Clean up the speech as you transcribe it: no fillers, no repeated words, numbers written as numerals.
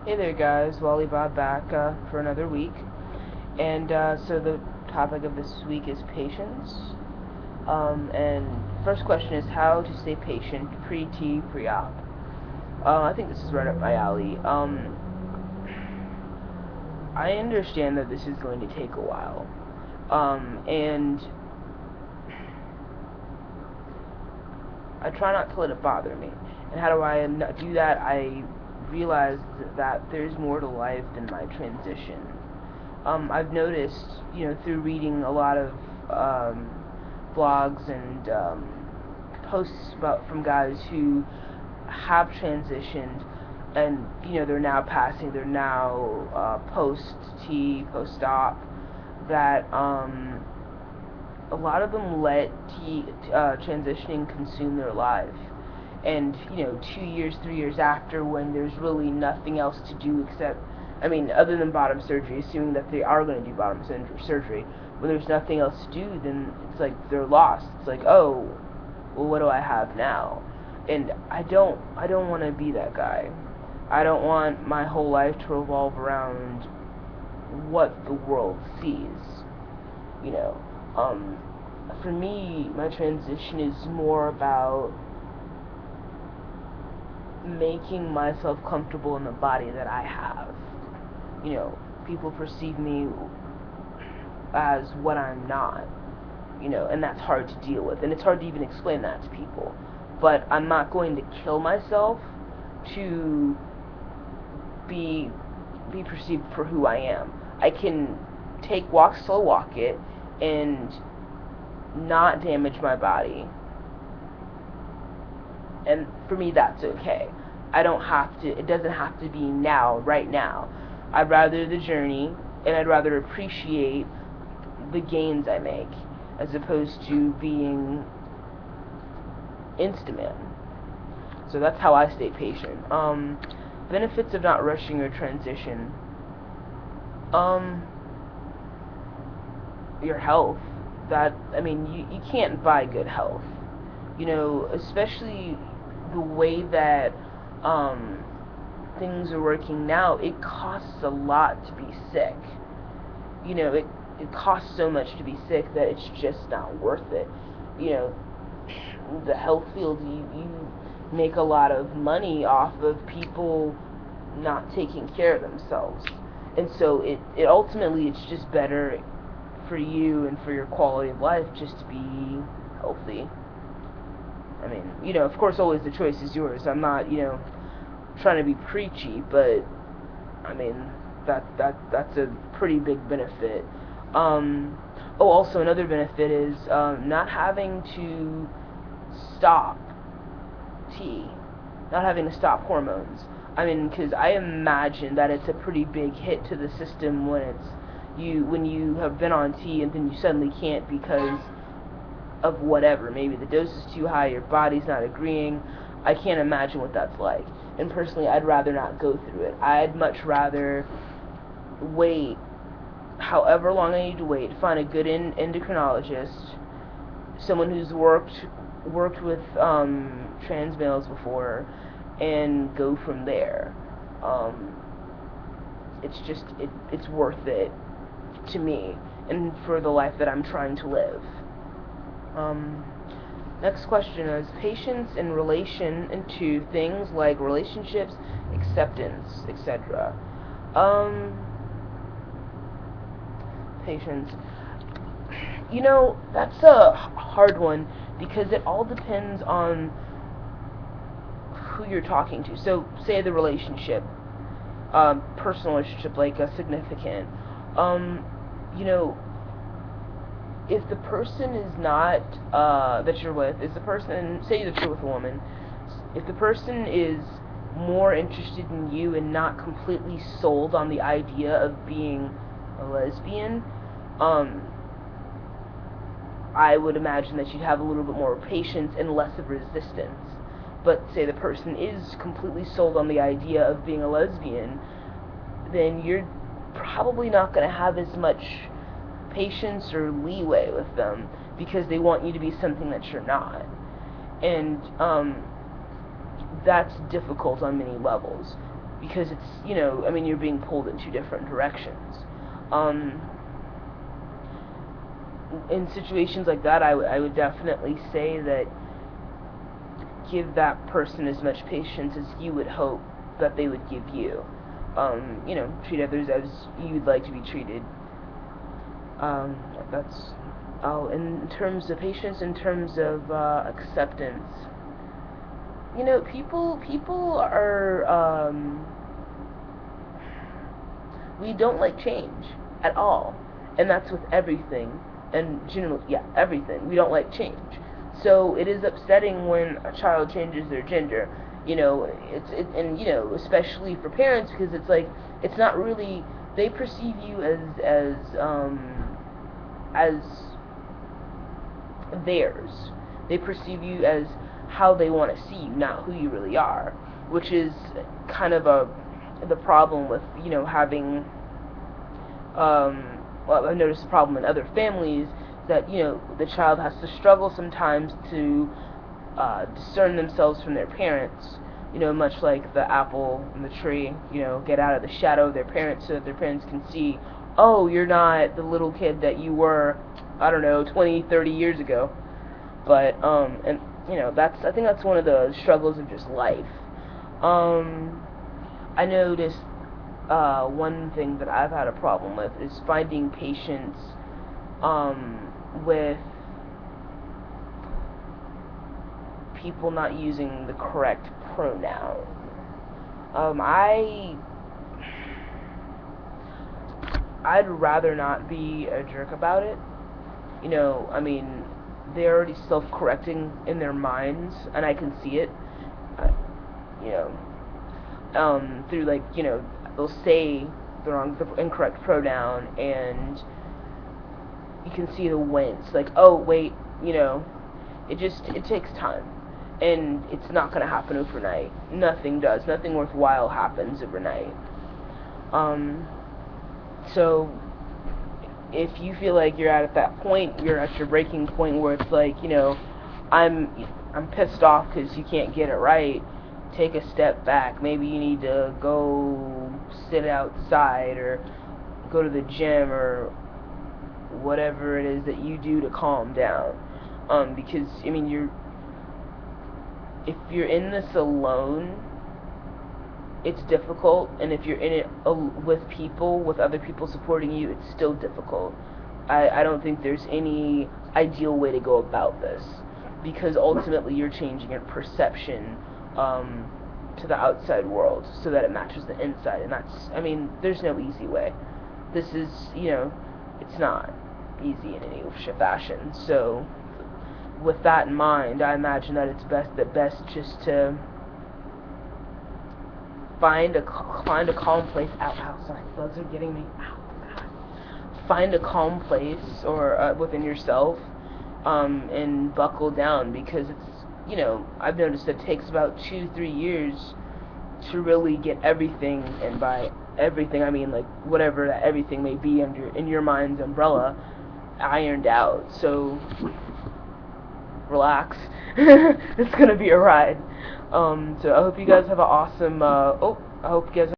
Hey there guys, Walliebob back for another week. And so the topic of this week is patience. And first question is how to stay patient pre-T, pre-op. I think this is right up my alley. I understand that this is going to take a while. And I try not to let it bother me. And how do I do that? I realized that there's more to life than my transition. I've noticed, through reading a lot of blogs and posts from guys who have transitioned, and they're now passing, they're now post-T, post-op, that a lot of them let transitioning consume their life. And 2 years, 3 years after, when there's really nothing else to do except, other than bottom surgery, assuming that they are going to do bottom surgery, when there's nothing else to do, then it's like they're lost. It's like, oh, well, what do I have now? And I don't want to be that guy. I don't want my whole life to revolve around what the world sees. You know, for me, my transition is more about making myself comfortable in the body that I have. People perceive me as what I'm not, and that's hard to deal with, and it's hard to even explain that to people. But I'm not going to kill myself to be perceived for who I am. I can slow walk it, and not damage my body. And for me, that's okay. It doesn't have to be now, right now. I'd rather the journey, and I'd rather appreciate the gains I make, as opposed to being insta-man. So that's how I stay patient. Benefits of not rushing your transition. Your health. You can't buy good health. Especially the way that things are working now, it costs a lot to be sick. It costs so much to be sick that it's just not worth it. The health field, you make a lot of money off of people not taking care of themselves. And so it ultimately, it's just better for you and for your quality of life just to be healthy. Of course, always the choice is yours. I'm not, trying to be preachy, but that's a pretty big benefit. Also another benefit is not having to stop T, not having to stop hormones. Because I imagine that it's a pretty big hit to the system when you have been on T and then you suddenly can't because of whatever. Maybe the dose is too high, your body's not agreeing. I can't imagine what that's like. And personally, I'd rather not go through it. I'd much rather wait however long I need to wait, find a good endocrinologist, someone who's worked with trans males before, and go from there. It's worth it to me and for the life that I'm trying to live. Next question is patience in relation to things like relationships, acceptance, etc. Patience. That's a hard one because it all depends on who you're talking to. So, say the relationship, personal relationship, like a significant. If the person is not that you're with, is the person, say that you're with a woman, if the person is more interested in you and not completely sold on the idea of being a lesbian, I would imagine that you'd have a little bit more patience and less of resistance. But say the person is completely sold on the idea of being a lesbian, then you're probably not going to have as much patience or leeway with them because they want you to be something that you're not. And that's difficult on many levels. because it's, I mean, you're being pulled in two different directions. Um, in situations like that, I would definitely say that give that person as much patience as you would hope that they would give you. Treat others as you'd like to be treated. That's in terms of patience, in terms of acceptance. People are we don't like change at all, and that's with everything. And generally, yeah, everything. We don't like change. So it is upsetting when a child changes their gender. And especially for parents, because it's like it's not really, they perceive you as theirs. They perceive you as how they want to see you, not who you really are, which is kind of the problem with having. Well, I've noticed the problem in other families that the child has to struggle sometimes to discern themselves from their parents. Much like the apple in the tree. Get out of the shadow of their parents so that their parents can see, oh, you're not the little kid that you were, I don't know, 20, 30 years ago. But and I think that's one of the struggles of just life. I noticed one thing that I've had a problem with is finding patience with people not using the correct pronoun. I'd rather not be a jerk about it. I mean, they're already self-correcting in their minds, and I can see it. You through they'll say the incorrect pronoun, and you can see the wince, like, oh wait, it takes time, and it's not gonna happen overnight. Nothing does. Nothing worthwhile happens overnight. So if you feel like you're at that point, you're at your breaking point where it's like, I'm pissed off because you can't get it right. Take a step back. Maybe you need to go sit outside or go to the gym or whatever it is that you do to calm down. Because I mean, if you're in this alone, it's difficult, and if you're in it with people, with other people supporting you, it's still difficult. I don't think there's any ideal way to go about this, because ultimately you're changing your perception to the outside world so that it matches the inside, and there's no easy way. This is, it's not easy in any fashion. So with that in mind, I imagine that it's best just to find a calm place. Ow, sorry, bugs are getting me. Ow, God. Find a calm place or within yourself, and buckle down, because I've noticed it takes about 2-3 years to really get everything, and by everything I mean like whatever that everything may be in your mind's umbrella, ironed out. So relax. It's gonna be a ride. So I hope you guys have an awesome. I hope you guys